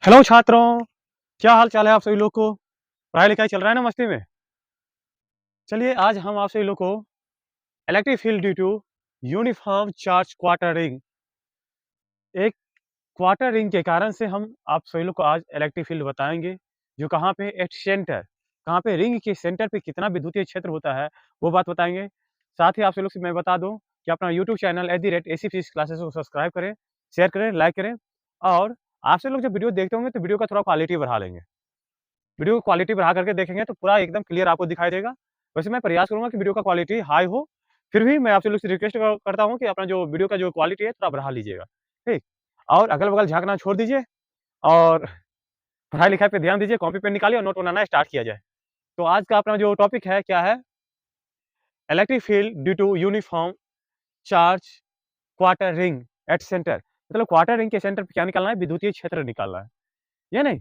Hello छात्रों, क्या हाल चाल है आप सभी लोग को? पढ़ाई लिखाई चल रहा है ना मस्ती में? चलिए आज हम आप सभी लोग को electric field due to uniform charge quarter ring, एक क्वार्टर रिंग के कारण से हम आप सभी लोग को आज इलेक्ट्रिक फील्ड बताएंगे। जो कहाँ पे एट सेंटर, कहाँ पे रिंग के सेंटर पे कितना विद्युतीय क्षेत्र होता है वो बात बताएंगे। साथ ही आप सभी लोग से मैं बता दूं कि अपना YouTube channel @AC physics classes को सब्सक्राइब करें, शेयर करें, लाइक करें। और आप सभी लोग जब वीडियो देखते होंगे तो वीडियो का थोड़ा क्वालिटी बढ़ा लेंगे। वीडियो को क्वालिटी बढ़ा करके देखेंगे तो पूरा एकदम क्लियर आपको दिखाई देगा। वैसे मैं प्रयास करूँगा कि वीडियो का क्वालिटी हाई हो, फिर भी मैं आप लोग से रिक्वेस्ट करता हूँ कि अपना जो वीडियो का जो क्वालिटी है थोड़ा बढ़ा लीजिएगा, ठीक? और अगल-बगल झाँकना छोड़ दीजिए और पढ़ाई-लिखाई पे ध्यान दीजिए, कॉपी पेन निकालिए और नोट बनाना स्टार्ट किया जाए। तो आज का अपना जो टॉपिक है क्या है? Electric field due to uniform charge quarter ring at centre. मतलब क्वार्टर रिंग के सेंटर पे क्या निकालना है? विद्युतीय क्षेत्र निकालना है, ये नहीं?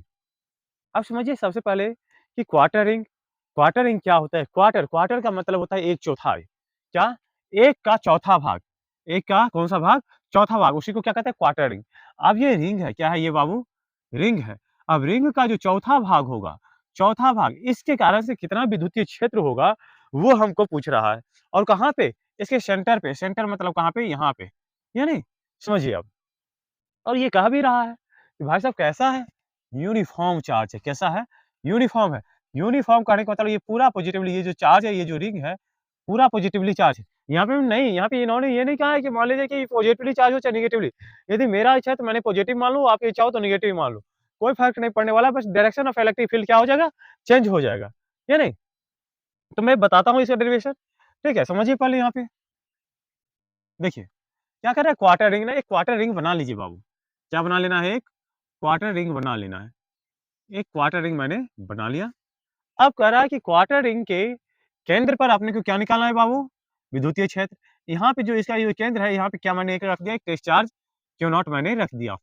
अब समझिए सबसे पहले कि क्वार्टर रिंग क्या होता है? क्वार्टर क्वार्टर का मतलब होता है एक चौथाई। क्या? एक का चौथा भाग। एक का कौन-सा भाग? चौथा भाग, उसी को क्या कहते हैं? Quarter ring. अब ये रिंग है, क्या है ये बाबू? रिंग है। अब रिंग का जो चौथा भाग होगा, चौथा भाग इसके कारण से कितना विद्युतीय क्षेत्र होगा, वो हमको पूछ रहा है। और कहाँ पे? इसके सेंटर पे। सेंटर मतलब कहाँ पे? यहाँ पे। यानी समझिए अब। और ये कह भी रहा है कि भाई साहब कैसा है? यूनिफ़ॉर्म चार्ज है, कैसा है? यूनिफ़ॉर्म है। यूनिफ़ॉर्म कहने का मतलब ये पूरा पॉज़िटिवली ये जो चार्ज है, ये जो रिंग है, पूरा पॉज़िटिवली चार्ज है। यहाँ पे नहीं, यहाँ पे इन्होंने ये नहीं कहा है कि मान लीजिए कि पॉज़िटिवली चार्ज हो चाहे नेगेटिवली। यदि मेरा इच्छा है तो मैंने पॉज़िटिव मान लूँ, आप ये चाहो तो नेगेटिव मान लो। कोई फ़र्क नहीं पड़ने वाला, बस डायरेक्शन ऑफ इलेक्ट्रिक फ़ील्ड क्या हो जाएगा? चेंज हो जाएगा। है नहीं? तो मैं बताता हूँ इसका डेरिवेशन, ठीक है? समझिए पहले यहाँ पे, देखिए, क्या कर रहा है क्वार्टर रिंग ना, एक क्वार्टर रिंग बना लीजिए बाबू। क्या बना लेना है? एक क्वार्टर रिंग बना लेना है। एक क्वार्टर रिंग मैंने बना लिया। अब कह रहा है कि क्वार्टर रिंग के केंद्र पर अपने को क्या निकालना है बाबू? विद्युतीय क्षेत्र। यहाँ पे जो इसका ये केंद्र है, यहाँ पे क्या मैंने एक रख दिया, एक टेस्ट चार्ज क्यू नॉट मैंने रख दिया।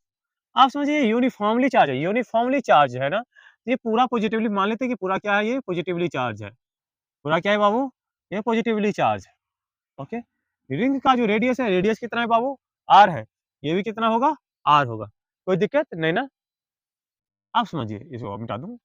आप समझिए यूनिफ़ॉर्मली चार्ज है, यूनिफ़ॉर्मली चार्ज है ना, ये पूरा पॉज़िटिवली मान लेते हैं कि पूरा क्या है, ये पॉज़िटिवली चार्ज है। पूरा क्या है बाबू? ये पॉज़िटिवली चार्ज है, ओके? रिंग का जो रेडियस है, रेडियस कितना है बाबू? r है। ये भी कितना होगा? r होगा। कोई दिक्कत नहीं ना? आप समझिए, इसको मिटा दूँ।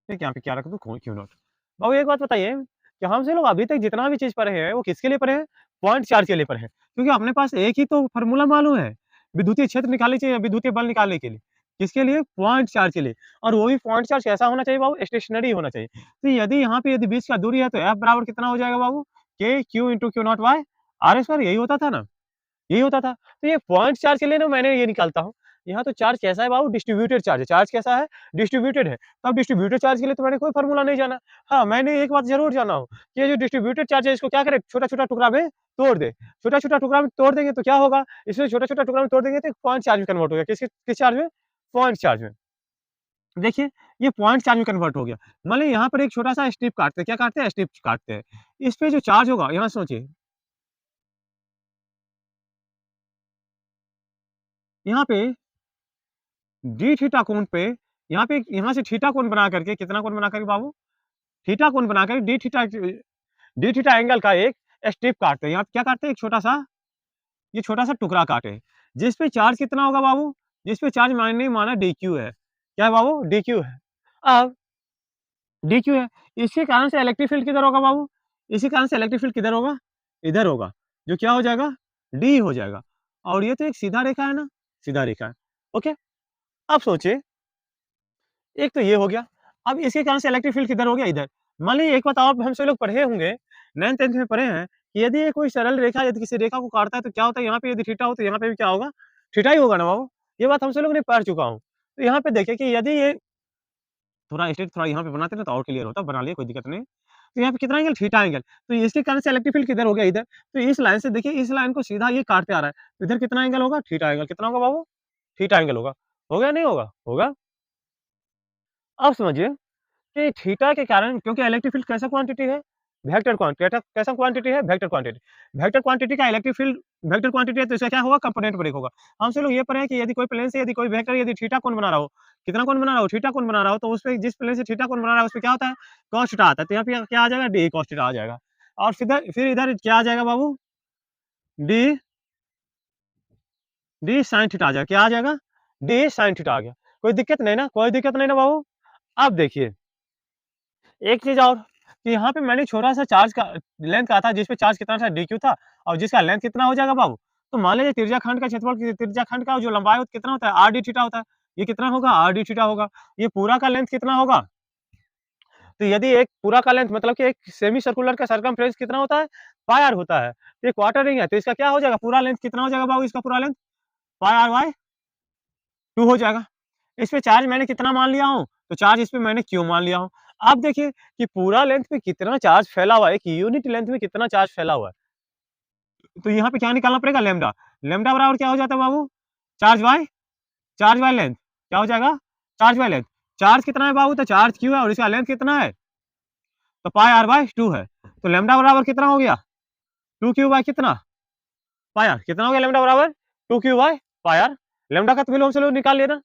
ठीक है, यहाँ पे क्या रख दूँ? Q not. बाबू एक बात बताइए कि हम से लोग अभी तक जितना भी चीज़ पढ़े हैं, वो किसके लिए पढ़े हैं? पॉइंट चार्ज के लिए पढ़े हैं। क्योंकि अपने पास एक ही तो फ़ॉर्मूला मालूम है, विद्युतीय क्षेत्र निकालने चाहिए, विद्युतीय बल निकालने के लिए। किसके लिए? पॉइंट चार्ज के लिए। और वो भी पॉइंट चार्ज कैसा होना चाहिए बाबू? स्टेशनरी होना चाहिए। तो यदि यहाँ पे यदि बीच का दूरी है, तो F बराबर कितना हो जाएगा बाबू? K Q into Q naught by R square, यही होता था ना? यही होता था। तो ये पॉइंट चार्ज के लिए ना मैंने ये निकालता हूँ। यहाँ तो चार्ज कैसा है बाबू? डिस्ट्रीब्यूटेड चार्ज है। चार्ज कैसा है? डिस्ट्रीब्यूटेड है। तो अब डिस्ट्रीब्यूटेड चार्ज के लिए तो मैंने कोई फ़ॉर्मूला नहीं जाना। हाँ, मैंने एक बात ज़रूर जाना हो कि ये जो डिस्ट्रीब्यूटेड चार्ज है इसको क्या करें? छोटा-छोटा टुकड़ा में तोड़ दें। छोटा-छोटा टुकड़ा में तोड़ देंगे तो क्या होगा? इसमें छोटा-छोटा टुकड़ा में तोड़ देंगे तो पॉइंट चार्ज में कन्वर्ट हो गया। किस चार्ज में? पॉइंट चार्ज में। देखिए, ये पॉइंट चार्ज में कन्वर्ट हो गया। मान लीजिए यहाँ पर एक छोटा-सा स्ट्रिप काटते हैं। क्या काटते हैं? स्ट्रिप काटते हैं। इस पे जो चार्ज होगा, यहाँ सोचिए, यहाँ पे डी थीटा कोण पे यहाँ से थीटा कोण बना करके, कितना कोण बना करके बाबू? थीटा कोण बना कर डी थीटा एंगल का एक स्ट्रिप काटते हैं। यहाँ पे क्या काटते हैं? एक छोटा-सा, ये छोटा-सा टुकड़ा काटे हैं। जिस पे चार्ज कितना होगा बाबू? जिस पे चार्ज मैंने माना dq है। क्या है बाबू? dq है। अब dq है, इसके कारण से इलेक्ट्रिक फील्ड किधर होगा बाबू? इसी कारण से इलेक्ट्रिक फील्ड किधर होगा? इधर होगा। जो क्या हो जाएगा? d हो जाएगा। और ये तो एक सीधा रेखा है ना? सीधा रेखा है। ओके? अब सोचिए, एक तो ये हो गया। अब इसके कारण से इलेक्ट्रिक फील्ड किधर हो गया? इधर। मान लीजिए एक बात और हम सभी लोग पढ़े होंगे, 9th-10th में पढ़े हैं कि यदि ये कोई सरल रेखा यदि किसी रेखा को काटता है तो क्या होता है? यहाँ पे यदि थीटा हो तो यहाँ पे भी क्या होगा? थीटा ही होगा ना बाबू। ये बात हम सभी लोग ने पढ़ चुका हूँ। तो यहाँ पे देखिए कि यदि ये थोड़ा स्ट्रेट थोड़ा यहाँ पे बनाते ना तो और क्लियर होता, बना लिए कोई दिक्कत नहीं। तो यहाँ पे कितना एंगल? Theta angle. तो इसके कारण से इलेक्ट्रिक फील्ड किधर हो गया? इधर। तो इस लाइन से देखिए, इस लाइन को सीधा ये काटते आ रहा है। तो इधर कितना एंगल होगा? Theta angle. कितना होगा बाबू? थीटा एंगल होगा। हो गया नहीं होगा? होगा। अब समझिए कि थीटा के कारण, क्योंकि इलेक्ट्रिक फील्ड कैसा क्वांटिटी है? Vector quantity. कैसा क्वांटिटी है? Vector quantity. वेक्टर क्वांटिटी का इलेक्ट्रिक फील्ड वेक्टर क्वांटिटी है तो इसका क्या होगा? कंपोनेंट ब्रेक होगा। हम सब लोग ये पढ़े हैं कि यदि कोई प्लेन से यदि कोई वेक्टर यदि थीटा कोण बना रहा हो, कितना कोण बना रहा हो? थीटा कोण बना रहा हो, तो उसपे जिस प्लेन से थीटा कोण बना रहा है उसपे क्या होता है? कॉस थीटा आता है। तो यहाँ पे क्या आ जाएगा? डी कॉस थीटा आ जाएगा। और फिर इधर क्या आ जाएगा बाबू? डी डी साइन थीटा आ जाएगा, क्या आ जाएगा, डी साइन थीटा आ गया। कोई दिक्कत नहीं ना, कोई दिक्कत नहीं ना बाबू। अब देखिए एक चीज और कि यहाँ पे मैंने छोटा सा चार्ज का लेंथ कहा था, जिसपे चार्ज कितना था डी क्यू था, और जिसका लेंथ कितना हो जाएगा बाबू। तो मान लीजिए त्रिज्याखंड का क्षेत्रफल, त्रिज्याखंड का जो लंबाई होता कितना होता है, आर डी थीटा होता है। ये कितना होगा, आर डी थीटा होगा। ये पूरा का लेंथ कितना होगा, तो यदि एक पूरा का लेंथ मतलब कि एक सेमी सर्कुलर का सरकमफ्रेंस कितना होता है, पाई आर होता है। तो ये क्वार्टर रिंग है, तो इसका क्या हो जाएगा, पूरा लेंथ कितना हो जाएगा बाबू, इसका पूरा लेंथ पाई आर बाय 2 हो जाएगा। इस पे चार्ज मैंने कितना मान लिया हूँ, तो चार्ज इस पे मैंने क्यू मान लिया हूँ। अब देखिए कि पूरा लेंथ पे कितना चार्ज फैला हुआ है, एक यूनिट लेंथ में कितना चार्ज फैला हुआ है। तो यहाँ पे क्या निकालना पड़ेगा, लैम्डा। लैम्डा बराबर क्या हो जाता है बाबू, चार्ज बाय लेंथ। क्या हो जाएगा, चार्ज बाय लेंथ। चार्ज कितना है बाबू, तो चार्ज क्यू है और इसका लेंथ कितना है, तो पाई आर बाय 2 है। तो लैम्डा बराबर कितना हो गया, 2 क्यू बाय कितना, पाई आर। कितना हो गया लैम्डा बराबर 2 Q by pi R. Lambda का तो वैल्यू हम लोग निकाल लिया ना।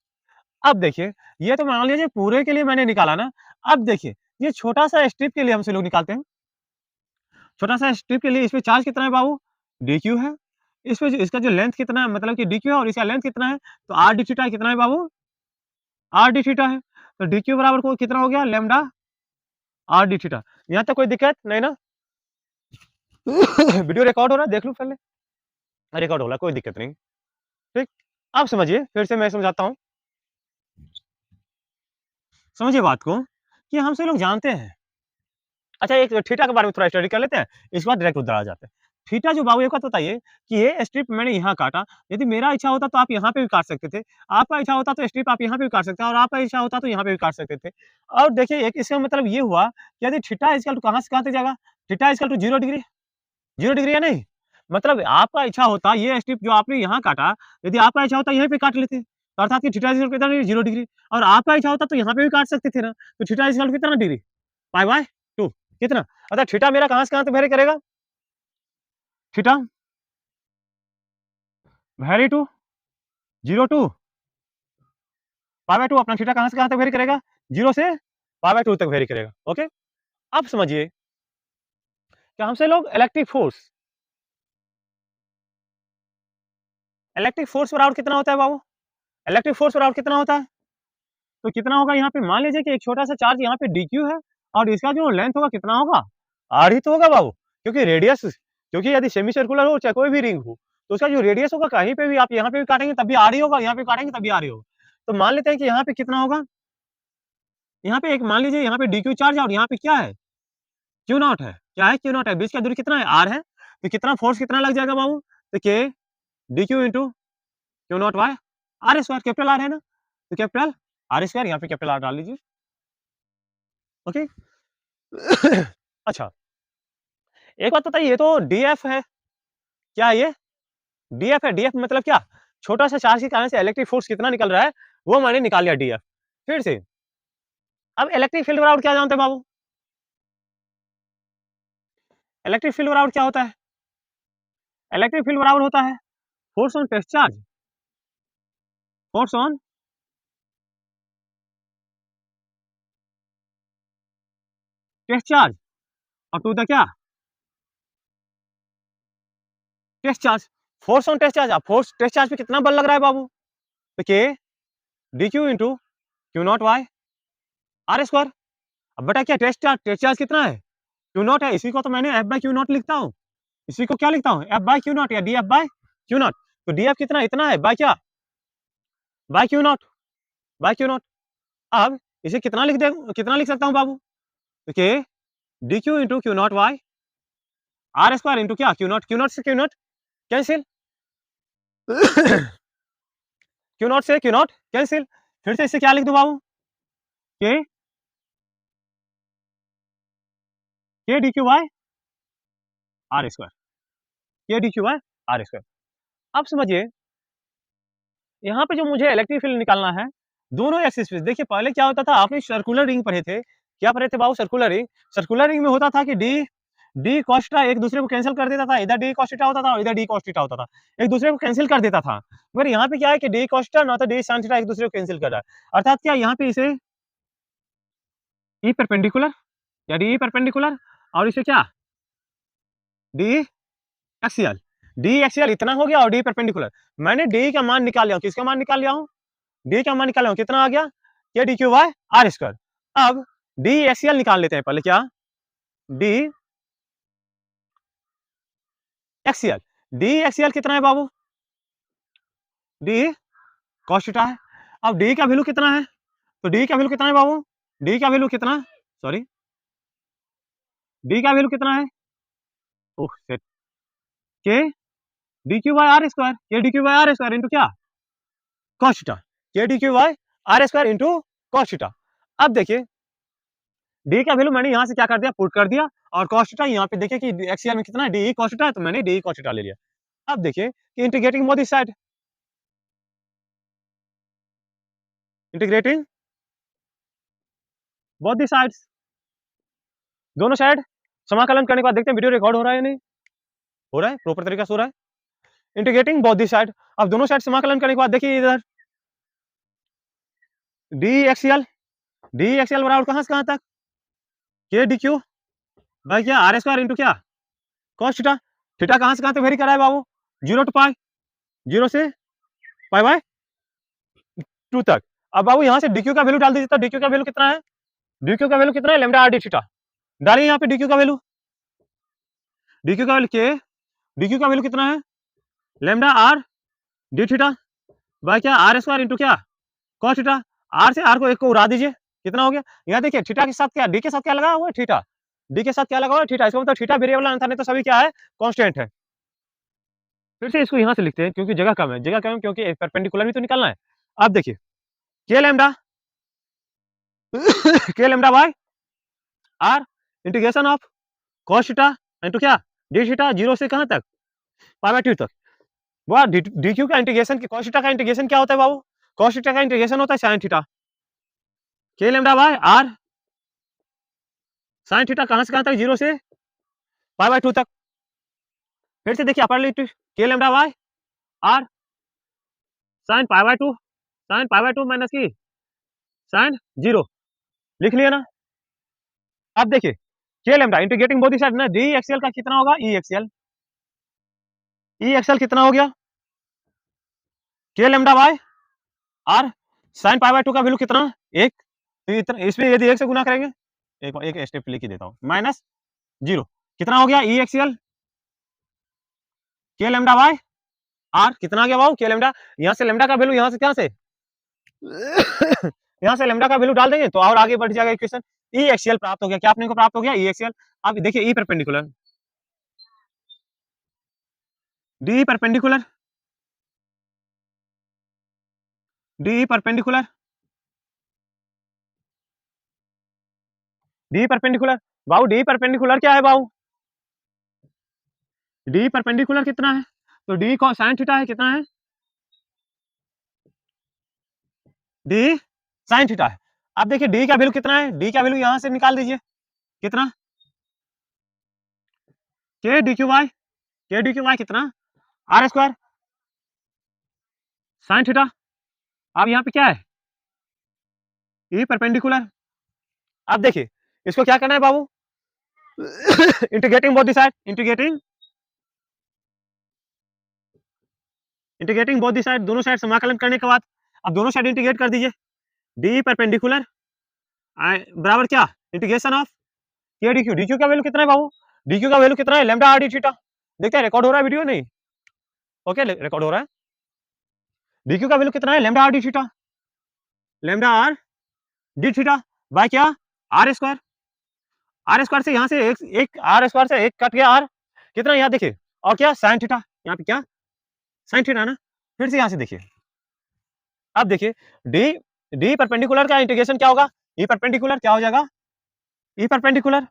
अब देखिए ये तो मान लीजिए पूरे के लिए मैंने निकाला ना। अब देखिए ये छोटा सा स्ट्रिप के लिए हमसे लोग निकालते हैं। छोटा सा स्ट्रिप के लिए इसमें चार्ज कितना है बाबू, डी क्यू है। इसमें इसका जो लेंथ कितना है, मतलब कि डी क्यू है और इसका लेंथ कितना है, तो आर डी थीटा कितना है बाबू, आर डी थीटा है। तो डी क्यू बराबर को कितना हो गया, लेमडा आर डी थीटा। यहाँ तक कोई दिक्कत नहीं ना। वीडियो रिकॉर्ड हो रहा है, देख लो पहले, रिकॉर्ड हो रहा है, कोई दिक्कत नहीं। ठीक, अब समझिए, फिर से मैं समझाता हूँ, समझिए बात को कि हम सब लोग जानते हैं। अच्छा एक थीटा के बारे में थोड़ा स्टडी कर लेते हैं, इसके बाद डायरेक्ट उधर आ जाते हैं। थीटा जो बाबू एक बात बताइए कि ये स्ट्रिप मैंने यहाँ काटा, यदि मेरा इच्छा होता तो आप यहाँ पे भी काट सकते थे, आपका इच्छा होता तो स्ट्रिप आप यहाँ पे भी काट सकते हैं, और आपका इच्छा होता तो यहाँ पे भी काट सकते थे। और देखिए एक इसका मतलब ये हुआ कि यदि थीटा इक्वल टू कहाँ से कहाँ तक जाएगा, theta equal to 0 degree, 0 degree है नहीं, मतलब आपका इच्छा होता ये स्ट्रिप जो आपने यहाँ काटा, यदि आपका इच्छा होता यहीं पे काट लेते, तो अर्थात कि थीटा इक्वल कितना डिग्री, 0 डिग्री। और आपका इच्छा होता तो यहाँ पे भी काट सकते थे ना, तो थीटा इक्वल कितना डिग्री, पाई बाय 2 कितना। अर्थात थीटा मेरा कहाँ से कहाँ तक वेरी करेगा, theta vary to 0 to pi by 2, अपना थीटा कहाँ से कहाँ तक वेरी करेगा, 0 से पाई बाय 2 तक वेरी करेगा। ओके, अब समझिए कि हमसे लोग इलेक्ट्रिक फोर्स बराबर कितना होता है बाबू, इलेक्ट्रिक फोर्स बराबर कितना होता है, तो कितना होगा यहाँ पे, मान लीजिए कि एक छोटा सा चार्ज यहाँ पे डी क्यू है, और इसका जो लेंथ होगा कितना होगा, आर ही तो होगा बाबू, क्योंकि रेडियस, क्योंकि यदि सेमी सर्कुलर हो चाहे कोई भी रिंग हो, तो उसका जो रेडियस होगा कहीं पे भी आप यहाँ पे भी काटेंगे तब भी आर ही होगा, यहाँ पे काटेंगे तब भी आर ही होगा। तो मान लेते हैं कि यहाँ पे कितना होगा, यहाँ पे एक मान लीजिए यहाँ पे डी क्यू चार्ज है और यहाँ पे क्या है, क्यू नॉट है, क्या है, क्यू नॉट है, बीच का दूरी कितना है, आर है। तो कितना फोर्स कितना लग जाएगा बाबू, तो K D Q into Q naught by R square, capital R है ना, तो कैपिटल आर स्क्वायर, यहाँ पे कैपिटल आर डाल लीजिए। ओके। अच्छा एक बात बताइए, ये तो डी एफ है, क्या है ये, डी एफ है, डी एफ मतलब क्या, छोटा सा चार्ज के कारण से इलेक्ट्रिक फोर्स कितना निकल रहा है, वो मैंने निकाल लिया डी एफ। फिर से अब इलेक्ट्रिक फील्ड बराबर क्या जानते हैं बाबू, इलेक्ट्रिक फील्ड बराबर क्या होता है, इलेक्ट्रिक फील्ड बराबर होता है force on test charge, force on test charge, और टू द क्या, test charge, force on test charge. अब फोर्स टेस्ट चार्ज पे कितना बल लग रहा है बाबू, तो K D Q into Q naught Y R square. अब बेटा क्या टेस्ट चार्ज कितना है, क्यू नॉट है, इसी को तो मैंने एफ बाई क्यू नॉट लिखता हूँ, इसी को क्या लिखता हूँ, एफ बाई क्यू नॉट या D F by Q not. तो डी एफ कितना इतना है, बाई क्या, by Q not, by Q not. अब इसे कितना लिख दे, कितना लिख सकता हूँ बाबू, तो K D Q into Q naught Y R square into क्या, क्यू नॉट से Q naught cancel, Q naught से क्यू नॉट कैंसिल। फिर से इसे क्या लिख दूं बाबू, K K D Q by R square, K D Q by R square. अब समझिए यहाँ पे जो मुझे इलेक्ट्रिक फील्ड निकालना है, दोनों एक्सिस पे देखिए, पहले क्या होता था, आपने सर्कुलर रिंग पढ़े थे, क्या पढ़े थे बाबू, सर्कुलर रिंग। सर्कुलर रिंग में होता था कि डी डी कॉस्टा एक दूसरे को कैंसिल कर देता था, इधर डी कॉस्टा होता था और इधर डी कॉस्टा होता था, एक दूसरे को कैंसिल कर देता था। मगर यहाँ पे क्या है कि डी कॉस्टा ना तो डी साइन थीटा एक दूसरे को कैंसिल कर रहा है, अर्थात क्या यहाँ पे इसे ई परपेंडिकुलर या डी परपेंडिकुलर, और इसे क्या डी एक्सियल, डी एक्सियल इतना हो गया और डी परपेंडिकुलर, मैंने डी का मान निकाल लिया, किसका मान निकाल लिया हूं, डी का मान निकाल लिया हूं, कितना आ गया, K D Q by R square. अब डी एक्सियल निकाल लेते हैं पहले, क्या, डी एक्सियल, डी एक्सियल कितना है बाबू, डी cos थीटा है। अब डी का वैल्यू कितना है, तो डी का वैल्यू कितना है बाबू, डी का वैल्यू कितना, सॉरी, डी का वैल्यू कितना है, oh shit, K D Q by R square, K D Q by R square into क्या, cos theta, K D Q by R square into cos theta. अब देखिए D का value मैंने यहां से क्या कर दिया, पुट कर दिया, और cos थीटा यहाँ पे देखिए कि एक्सियल में कितना है, डी cos थीटा है, तो मैंने डी cos थीटा ले लिया। अब देखिए कि integrating both side, integrating both दी साइड्स, दोनों साइड समाकलन करने के बाद देखते हैं वीडियो रिकॉर्ड हो रहा है या नहीं, हो रहा है, प्रॉपर तरीका से हो रहा है, इंटीग्रेटिंग बोथ दी साइड। अब दोनों साइड समाकलन करने के बाद देखिए इधर डी एक्सियल, डी एक्सियल बराबर कहां से कहां तक, के डी क्यू बाई क्या आर स्क्वायर इंटू क्या cos थीटा, थीटा कहां से कहां तक वेरी कर रहा है बाबू, 0 टू पाई, 0 से पाई बाय 2 तक। अब बाबू यहां से डीक्यू का वैल्यू डाल दीजिए, तो डीक्यू का वैल्यू कितना है, डीक्यू का वैल्यू कितना है, लैम्डा आर डी थीटा, डालिए यहाँ पे डीक्यू का वैल्यू, डीक्यू का वैल्यू के, डीक्यू का वैल्यू कितना है, lambda R D theta by क्या आर स्क्वायर इंटू क्या cos थीटा, आर से आर को एक को उड़ा दीजिए, कितना हो गया, यहाँ देखिए थीटा के साथ क्या, डी के साथ क्या लगा हुआ है, थीटा, डी के साथ क्या लगा हुआ है, थीटा, इसका मतलब थीटा वेरिएबल आंसर नहीं तो सभी क्या है, कांस्टेंट है। फिर से इसको यहाँ से लिखते हैं क्योंकि जगह कम है, जगह कम है क्योंकि परपेंडिकुलर भी तो निकालना है। अब देखिए K lambda K lambda by R integration of cos theta into क्या डी थीटा, 0 से कहां तक, पाई बाय 2 तक। वाह, डी क्यू का इंटीग्रेशन, cos थीटा का इंटीग्रेशन क्या होता है बाबू, cos थीटा का इंटीग्रेशन होता है sin theta, K lambda by R sin theta कहां से कहां तक, 0 से पाई बाय 2 तक। फिर से देखिए अपर लिमिट के lambda by R sin pi by 2, sin pi by 2 minus की sin 0, लिख लिया ना। अब देखिए K lambda integrating both the side ना, डी एक्सियल का कितना होगा, ई एक्सियल, ई एक्सियल कितना हो गया, K lambda by R sin pi by 2 का वैल्यू कितना, 1, तो इतना, इसमें यदि 1 से गुना करेंगे, एक स्टेप लिख ही देता हूं, माइनस 0, कितना हो गया, ई एक्सियल के लैम्डा बाय आर, कितना आ गया बाबू, के लैम्डा, यहाँ से लैम्डा का वैल्यू, यहाँ से क्या से यहाँ से लैम्डा का वैल्यू डाल देंगे तो और आगे बढ़ जाएगा इक्वेशन, ई एक्सियल प्राप्त हो गया, क्या अपने को प्राप्त हो गया, ई एक्सियल। अब देखिए E perpendicular, D perpendicular, D perpendicular, D perpendicular, बाबू डी परपेंडिकुलर क्या है बाबू, डी परपेंडिकुलर कितना है, तो डी को साइन थीटा है, कितना है, डी साइन थीटा है। अब देखिए डी का वैल्यू कितना है, डी का वैल्यू यहां से निकाल दीजिए, कितना, के डी क्यू वाई, के डी क्यू वाई कितना, आर स्क्वायर साइन थीटा। अब यहाँ पे क्या है, ई परपेंडिकुलर। अब देखिए इसको क्या करना है बाबू, integrating both the side, integrating both the side, दोनों साइड समाकलन करने के बाद अब दोनों साइड इंटीग्रेट कर दीजिए, डी परपेंडिकुलर बराबर क्या, इंटीग्रेशन ऑफ के डी क्यू, डी क्यू का वैल्यू कितना है बाबू, डी क्यू का वैल्यू कितना है, लैम्डा आर डी थीटा, देखते हैं रिकॉर्ड हो रहा है वीडियो नहीं, ओके रिकॉर्ड हो रहा है, डी क्यू का वैल्यू कितना है, lambda R D theta, lambda R D theta by क्या आर स्क्वायर, आर स्क्वायर से यहाँ से एक आर स्क्वायर से एक कट गया आर, कितना यहाँ देखिए, और क्या साइन थीटा, यहाँ पे क्या साइन थीटा ना। फिर से यहाँ से देखिए, अब देखिए डी डी परपेंडिकुलर का इंटीग्रेशन क्या होगा, ई परपेंडिकुलर क्या हो जाएगा, ई परपेंडिकुलर।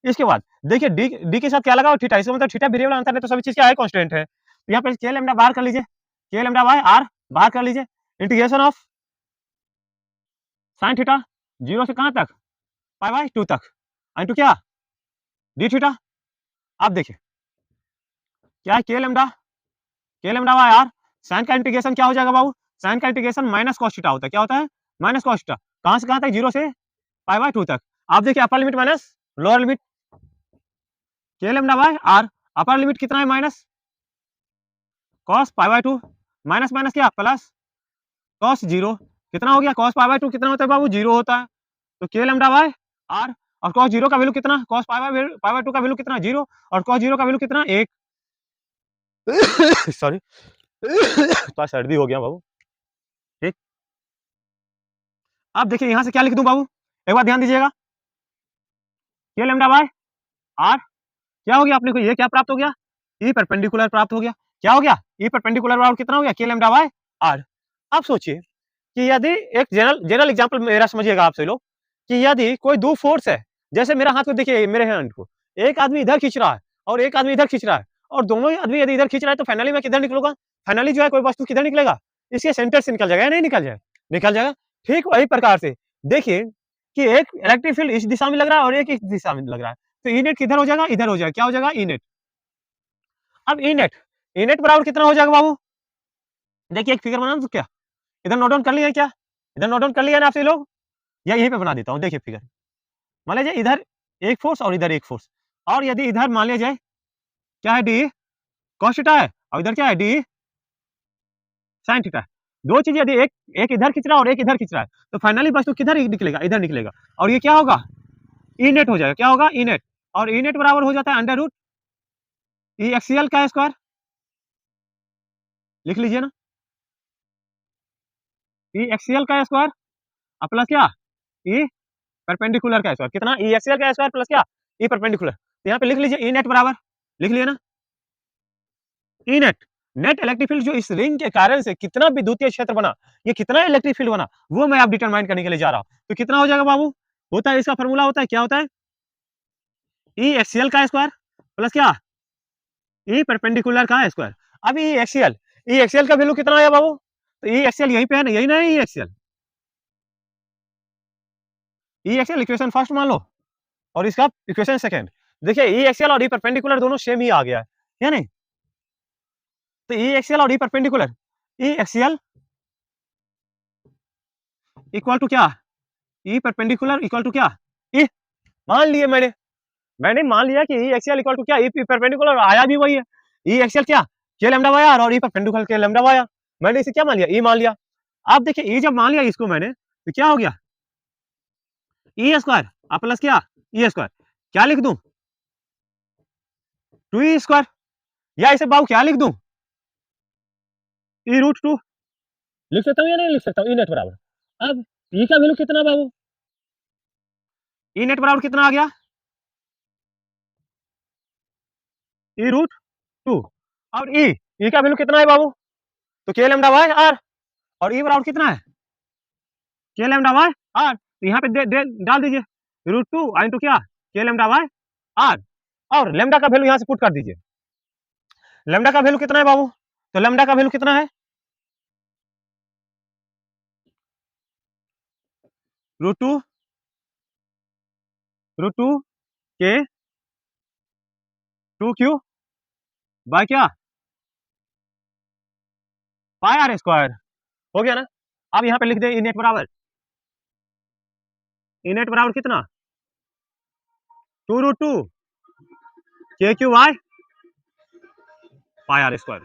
इसके बाद देखिए डी डी के साथ क्या लगा थीटा, इसका मतलब थीटा वेरिएबल आंसर है तो सभी चीज क्या है कांस्टेंट है, तो यहाँ पे के लैम्डा बाहर कर लीजिए, के लैम्डा बाय आर बाहर कर लीजिए, इंटीग्रेशन ऑफ साइन थीटा 0 से कहां तक, पाई बाय 2 तक, इनटू क्या डी थीटा। अब देखिए क्या है, के लैम्डा बाय आर, साइन का इंटीग्रेशन क्या हो जाएगा बाबू, साइन का इंटीग्रेशन माइनस cos थीटा होता है, क्या होता है माइनस cos थीटा, कहां से कहां तक, 0 से पाई बाय 2 तक। आप देखिए upper limit minus lower limit, के lambda by R, upper limit कितना है minus cos pi by 2 minus minus क्या प्लस कॉस 0 कितना हो गया, कॉस पाई बाय 2 कितना होता है बाबू, 0 होता है। तो के लैम्डा बाय आर, और कॉस 0 का वैल्यू कितना, कॉस पाई बाय 2 का वैल्यू कितना 0, और कॉस 0 का वैल्यू कितना 1। सॉरी थोड़ा सर्दी हो गया बाबू, ठीक। अब देखिए यहाँ से क्या लिख दूं बाबू, एक बार ध्यान दीजिएगा, के लैम्डा बाय आर क्या हो गया अपने को, ये क्या प्राप्त हो गया, ई परपेंडिकुलर प्राप्त हो गया। क्या हो गया, ई परपेंडिकुलर बराबर कितना हो गया, के लैम्डा बाय आर। अब सोचिए कि यदि एक जनरल एग्जांपल मेरा समझिएगा आप सभी लोग, कि यदि कोई दो फोर्स है, जैसे मेरा हाथ को देखिए, मेरे हैंड को, एक आदमी इधर खींच रहा है और एक आदमी इधर खींच रहा है, और दोनों ही आदमी यदि इधर खींच रहा है तो फाइनली मैं किधर निकलूंगा, फाइनली जो है कोई वस्तु किधर निकलेगा, इसके सेंटर से निकल जाएगा या नहीं निकल जाएगा, निकल जाएगा। ठीक वही प्रकार से देखिए कि एक इलेक्ट्रिक फील्ड इस दिशा में लग रहा है और एक इस दिशा में लग रहा है, तो ई नेट किधर हो जाएगा, इधर हो जाएगा, क्या हो जाएगा ई नेट। अब ई नेट बराबर कितना हो जाएगा बाबू, देखिए एक फिगर बना दो क्या, इधर नोट डाउन कर लिया क्या, इधर नोट डाउन कर लिया ना आप सभी लोग, या यहीं पे बना देता हूँ, देखिए फिगर, मान लीजिए इधर एक फोर्स और इधर एक फोर्स, और यदि इधर मान लिया जाए क्या है डी कॉस थीटा है, और इधर क्या है डी साइन थीटा है, दो चीज यदि एक एक इधर खींच रहा है और एक इधर खींच रहा है, तो फाइनली वस्तु किधर निकलेगा, इधर निकलेगा, और ये क्या होगा ई नेट हो जाएगा, क्या होगा ई नेट, और ई नेट बराबर हो जाता है अंडर रूट ई एक्सीएल का स्क्वायर, लिख लीजिए ना, ई एक्सीएल का स्क्वायर प्लस क्या ई परपेंडिकुलर का स्क्वायर, कितना ई एक्सीएल का स्क्वायर प्लस क्या ई परपेंडिकुलर, तो यहाँ पे लिख लीजिए ई नेट बराबर, लिख लिया ना, E net, net electric field जो इस रिंग के कारण से कितना विद्युतीय क्षेत्र बना, ये कितना इलेक्ट्रिक फील्ड बना, वो मैं आप डिटरमाइन करने के लिए जा रहा हूँ। तो कितना हो जाएगा बाबू, होता है इसका फॉर्मूला होता है, क्या होता है ई एक्सीएल का स्क्वायर प्लस क्या ई परपेंडिकुलर का स्क्वायर। अब ई एक्सीएल का वैल्यू कितना आया बाबू, तो ई एक्सीएल यहीं पे है ना, यही ना है ई एक्सीएल इक्वेशन फर्स्ट मान लो और इसका इक्वेशन सेकंड, देखिए ई एक्सीएल और ई परपेंडिकुलर दोनों सेम ही आ गया है नहीं, तो ई एक्सीएल और E perpendicular, E axial equal to क्या, ई परपेंडिकुलर इक्वल टू क्या ई, मान लिए मैंने मान लिया कि ई एक्सीएल इक्वल टू क्या ई परपेंडिकुलर, आया भी वही है, ई एक्सीएल क्या के लैम्डा बाय आर और ई परपेंडिकुलर के लैम्डा बाय आर, मैंने इसे क्या मान लिया ई मान लिया। अब देखिए ई जब मान लिया इसको मैंने, तो क्या हो गया ई स्क्वायर प्लस क्या ई स्क्वायर, क्या लिख दूं 2 स्क्वायर, या इसे बाबू क्या लिख दूं ई रूट 2, लिख सकता हूँ या नहीं लिख सकता हूँ, ई नेट बराबर, अब ई का वैल्यू कितना बाबू, ई नेट बराबर कितना आ गया ई रूट 2, और ई का वैल्यू कितना है बाबू, तो के लैम्डा बाय आर, और ई बराबर कितना है के लैम्डा बाय आर, तो यहाँ पे डाल दीजिए रूट 2 इंटू क्या के लैम्डा बाय आर, और लैम्डा का वैल्यू यहाँ से पुट कर दीजिए, लैम्डा का वैल्यू कितना है बाबू, तो लैम्डा का वैल्यू कितना है रूट टू के 2 क्यू बाय क्या पाई आर स्क्वायर, हो गया ना। अब यहाँ पे लिख दे ई नेट बराबर कितना 2 root 2 K Q by pi R square.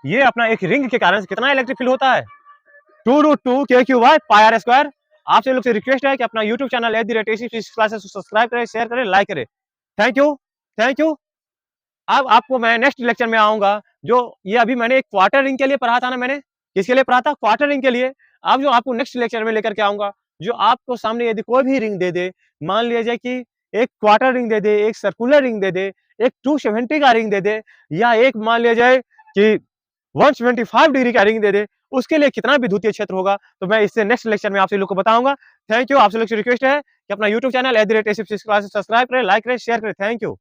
ये अपना एक रिंग के कारण से कितना इलेक्ट्रिक फील्ड होता है 2 root 2 K Q by pi R square. आपसे लोग से रिक्वेस्ट है कि अपना यूट्यूब चैनल क्लासेस सब्सक्राइब करें, शेयर करें, लाइक करें। Thank you, thank you. अब आपको मैं नेक्स्ट लेक्चर में आऊंगा, जो ये अभी मैंने एक क्वार्टर रिंग के लिए पढ़ा था ना, मैंने किसके लिए पढ़ा था क्वार्टर रिंग के लिए। अब जो आपको नेक्स्ट लेक्चर में लेकर के आऊंगा, जो आपको सामने यदि कोई भी रिंग दे दे, मान लिया जाए कि एक क्वार्टर रिंग दे दे, एक सर्कुलर रिंग दे दे, एक 270 का रिंग दे दे, या एक मान लिया जाए कि 175 डिग्री का रिंग दे दे, उसके लिए कितना विद्युतीय क्षेत्र होगा, तो मैं इससे नेक्स्ट लेक्चर में आपसे लोग को बताऊंगा। Thank you. आपसे लोग से रिक्वेस्ट है कि अपना यूट्यूब चैनल @क्लासेस सब्सक्राइब करें, लाइक करें, शेयर करें। Thank you.